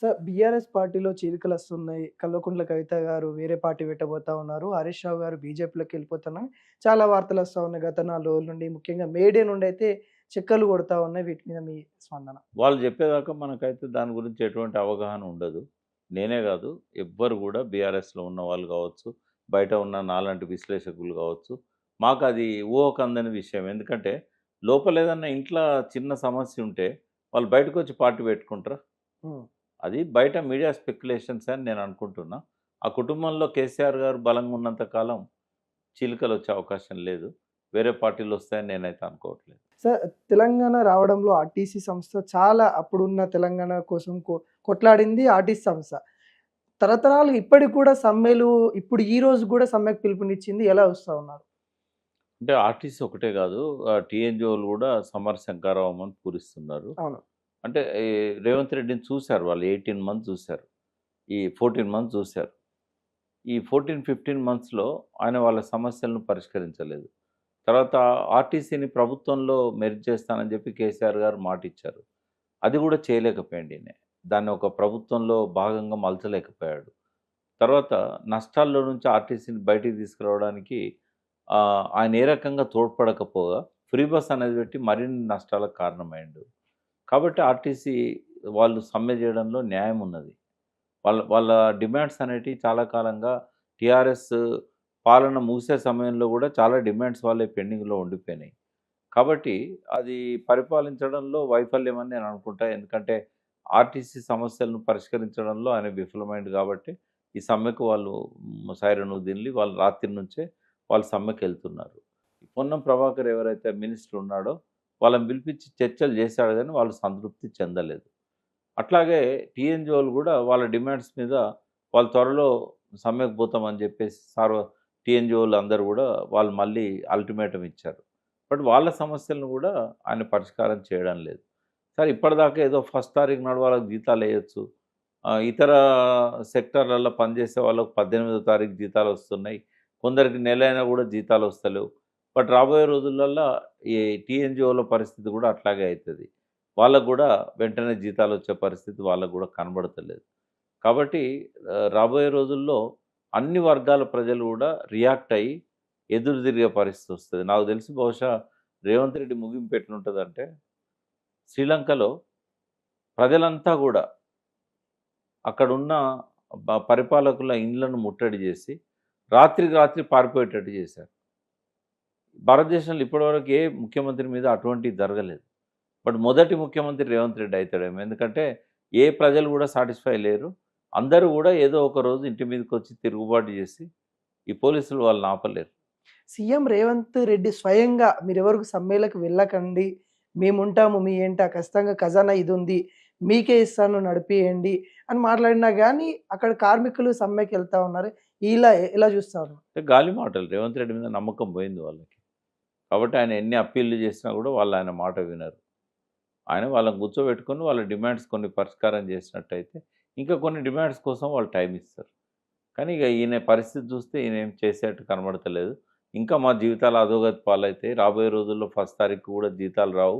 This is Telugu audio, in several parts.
సార్ బీఆర్ఎస్ పార్టీలో చీలికలొస్తున్నాయి. కల్వకుంట్ల కవిత గారు వేరే పార్టీ పెట్టబోతా ఉన్నారు. హరీష్ రావు గారు బీజేపీలోకి వెళ్ళిపోతున్నారు. చాలా వార్తలొస్తా ఉన్నాయి. గత 4 రోజుల నుండి ముఖ్యంగా మేడే నుండైతే చెక్కర్లు కొడతా ఉన్నాయి. వీటి మీద మీ స్పందన? వాళ్ళు చెప్పేదాకా మనకైతే దాని గురించి ఎటువంటి అవగాహన ఉండదు. నేనే గాదు, ఎవ్వరు గూడా బీఆర్ఎస్‌లో ఉన్నవాళ్ళు గావచ్చు, బయట ఉన్న నాలాంటి విశ్లేషకులు గావచ్చు, మాకది ఊహకందని విషయం. ఎందుకంటే, లోపలేదన్నా ఇంట్ల చిన్న సమస్యుంటే, వాళ్ళు బయటకొచ్చి పార్టీ పెట్టుకుంటారా? హ్మ్. అది బయట మీడియా స్పెక్యులేషన్స్ అని నేను అనుకుంటున్నా. ఆ కుటుంబంలో కేసీఆర్ గారు బలంగా ఉన్నంత కాలం చీలికలొచ్చే అవకాశం లేదు. వేరే పార్టీలొస్తాయని నేనైతే అనుకోవట్లేదు. సార్ తెలంగాణ రావడంలో ఆర్టీసీ సంస్థ చాలా అప్పుడున్న తెలంగాణ కోసం కొట్లాడింది ఆర్టీసీ సంస్థ. తరతరాలుగా ఇప్పటికి కూడా సమ్మెలు ఇప్పుడు ఈ రోజు కూడా సమ్మెకు పిలుపునిచ్చింది. ఎలా వస్తా ఉన్నారు? అంటే ఆర్టీసీ ఒకటే గాదు. టీఎన్‌జీఓలు గూడా సమర శంఖారావం పూరిస్తున్నారు. అవును. అంటే రేవంత్ రెడ్డిని చూసారు వాళ్ళు 18 మంత్స్ చూసారు. ఈ 14 మంత్స్ చూసారు. ఈ 14, 15 మంత్స్‌లో ఆయన వాళ్ళ సమస్యలను పరిష్కరించలేదు. తర్వాత ఆర్టీసీని ప్రభుత్వంలో మెర్జ్ చేస్తానని చెప్పి కేసీఆర్ గారు మాటిచ్చారు. అది గూడా చేయలేకపోయిండు ఈయన. దాన్ని ఒక ప్రభుత్వంలో భాగంగా మలచలేకపోయాడు. తర్వాత నష్టాల్లో నుంచి ఆర్టీసీని బయటికి తీసుకురావడానికి ఆయన ఏ రకంగా తోడ్పడకపోగా ఫ్రీ బస్ అనేది పెట్టి మరిన్ని నష్టాలకు కారణమయ్యిండు. కాబట్టి ఆర్టీసీ వాళ్ళు సమ్మె చేయడంలో న్యాయం ఉన్నది. వాళ్ళ వాళ్ళ డిమాండ్స్ అనేటివి చాలా కాలంగా టీఆర్ఎస్ పాలన ముగిసే సమయంలో గూడా చాలా డిమాండ్స్ వాళ్ళయి పెండింగ్‌లో ఉండిపోయినాయి. కాబట్టి అది పరిపాలించడంలో వైఫల్యం అని నేను అనుకుంటా. ఎందుకంటే ఆర్టీసీ సమస్యలను పరిష్కరించడంలో ఆయన విఫలమైండు కాబట్టి ఈ సమ్మెకు వాళ్ళు సైరన్ ఊదిండ్లి వాళ్ళు రాత్రి నుంచే వాళ్ళు సమ్మెకెళ్తున్నారు. పొన్నం ప్రభాకర్ ఎవరైతే మినిస్టర్ ఉన్నాడో వాళ్ళని పిలిపించి చర్చలు చేశాడు గానీ వాళ్ళు సంతృప్తి చెందలేదు. అట్లాగే టీఎన్‌జీఓలు గూడా వాళ్ళ డిమాండ్స్ మీద వాళ్ళు త్వరలో సమ్మెకు పోతామని జెప్పేసి టీఎన్‌జీఓలు అందరూ గూడా వాళ్ళు మళ్ళీ అల్టిమేటమ్ ఇచ్చారు. బట్ వాళ్ళ సమస్యలను గూడా ఆయన పరిష్కారం చేయడం లేదు. సరే ఇప్పటిదాకా ఏదో ఫస్ట్ తారీఖు నాడు వాళ్ళకి జీతాలెయొచ్చు. ఇతర సెక్టార్‌లలో పనిచేసే వాళ్ళకి 18వ తారీఖు జీతాలొస్తున్నాయి. కొందరికి నెలైనా గూడా జీతాలొస్తలేవు. బట్ రాబోయే రోజులల్లా ఈ టీఎన్‌జీఓల పరిస్థితి గూడా అట్లాగే అయితది. వాళ్ళకు గూడా వెంటనే జీతాలొచ్చే పరిస్థితి వాళ్ళకు గూడా కనబడతలేదు. కాబట్టి రాబోయే రోజుల్లో అన్ని వర్గాల ప్రజలు గూడా రియాక్ట్ అయ్యి ఎదురు తిరిగే పరిస్థితొస్తది. నాకు తెలిసి బహుశా రేవంత్ రెడ్డి ముగింపు ఎట్లుంటదంటే, శ్రీలంకలో ప్రజలంతా గూడా అక్కడున్న పరిపాలకుల ఇండ్లను ముట్టడి జేసి, రాత్రికి రాత్రి పారిపోయేటట్టు జేశారు. భారతదేశంలో ఇప్పటివరకు ఏ ముఖ్యమంత్రి మీద అటువంటిది జరగలేదు. బట్ మొదటి ముఖ్యమంత్రి రేవంత్ రెడ్డి అయితాడేమో. ఎందుకంటే ఏ ప్రజలు కూడా సాటిస్ఫై లేరు. అందరూ కూడా ఏదో ఒక రోజు ఇంటి మీదకొచ్చి తిరుగుబాటు చేసి ఈ పోలీసులు వాళ్ళని ఆపలేరు. సీఎం రేవంత్ రెడ్డి స్వయంగా మీరెవరికి సమ్మెలకు వెళ్ళకండి. మేముంటాము. మీ ఏంట ఖచ్చితంగా ఖజానా ఇదుంది. మీకే ఇస్తాను నడిపియండి అని మాట్లాడినా గానీ, అక్కడ కార్మికులు సమ్మెకెళ్తా ఉన్నారు. ఇలా ఎలా చూస్తా ఉన్నారు? అంటే గాలి మాటలు. రేవంత్ రెడ్డి మీద నమ్మకం పోయింది వాళ్ళకి. కాబట్టి ఆయన ఎన్ని అప్పీల్లు చేసినా కూడా వాళ్ళు ఆయన మాట వినరు. ఆయన వాళ్ళని కూర్చోబెట్టుకొని వాళ్ళ డిమాండ్స్ కొన్ని పరిష్కారం చేసినట్టయితే, ఇంకా కొన్ని డిమాండ్స్ కోసం వాళ్ళు టైం ఇస్తారు. కానీ ఇక ఈయన పరిస్థితి చూస్తే ఈయన ఏం చేసేట్టు కనబడతలేదు. ఇంకా మా జీవితాలు అధోగతి పాలైతాయి. రాబోయే రోజుల్లో ఫస్ట్ తారీఖు కూడా జీతాలు రావు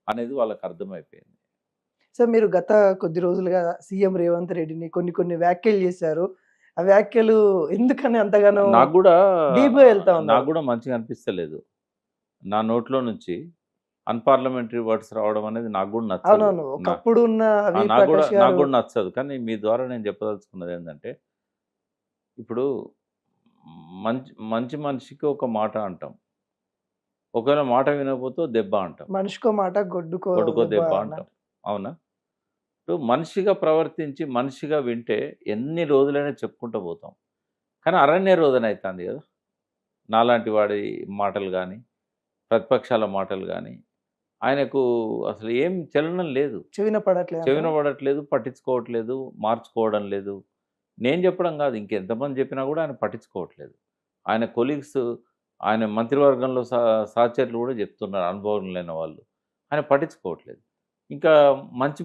అనేది వాళ్ళకి అర్థమైపోయింది. సో, మీరు గత కొద్ది రోజులుగా సీఎం రేవంత్ రెడ్డిని కొన్ని కొన్ని వ్యాఖ్యలు చేశారు. ఆ వ్యాఖ్యలు ఎందుకని అంతగానో నాకు గూడా డీప్‌గా వెళ్తా నాకు ఉన్నారు. గూడా మంచిగా అనిపిస్తలేదు. నా నోట్లో నుంచి అన్‌పార్లమెంటరీ వర్డ్స్ రావడం అనేది నాకు గూడా నచ్చదు. అవునవును. నా ఒకప్పుడు ఉన్న ఆ! వి. ప్రకాష్ నాకు గారు గూడా నచ్చదు. కానీ మీ ద్వారా నేను చెప్పదలుచుకున్నదేంటంటే, ఇప్పుడు మంచి మంచి మనిషికి ఒక మాట అంటాం. ఒకవేళ మాట వినకపోతే ఓ దెబ్బ అంటాం. మనిషికో మాట గొడ్డుకో కొడుకో దెబ్బ దెబ్బ అంటాం. అన్నట్టు. అవునా? ఇప్పుడు మనిషిగా ప్రవర్తించి, మనిషిగా వింటే ఎన్ని రోజులైనా చెప్పుకుంటూ పోతాం. కానీ అరణ్య రోదన అయితాంది గదా! నాలాంటి వాడి మాటలు గాని, ప్రతిపక్షాల మాటలు గాని, ఆయనకు అసలు ఏం చలనం లేదు. చెవిన చెవిన పడట్లేదంటారా? పడట్లేదు, పట్టించుకోవట్లేదు, మార్చుకోవడం లేదు. నేను చెప్పడం గాదు, ఇంకెంతమంది చెప్పినా గూడా ఆయన పట్టించుకోవట్లేదు. ఆయన కొలీగ్స్, ఆయన మంత్రివర్గంలో సహచరులు గూడా చెప్తున్నారు అనుభవం లేని వాళ్ళు. ఆయన పట్టించుకోవట్లేదు. ఇంకా మంచి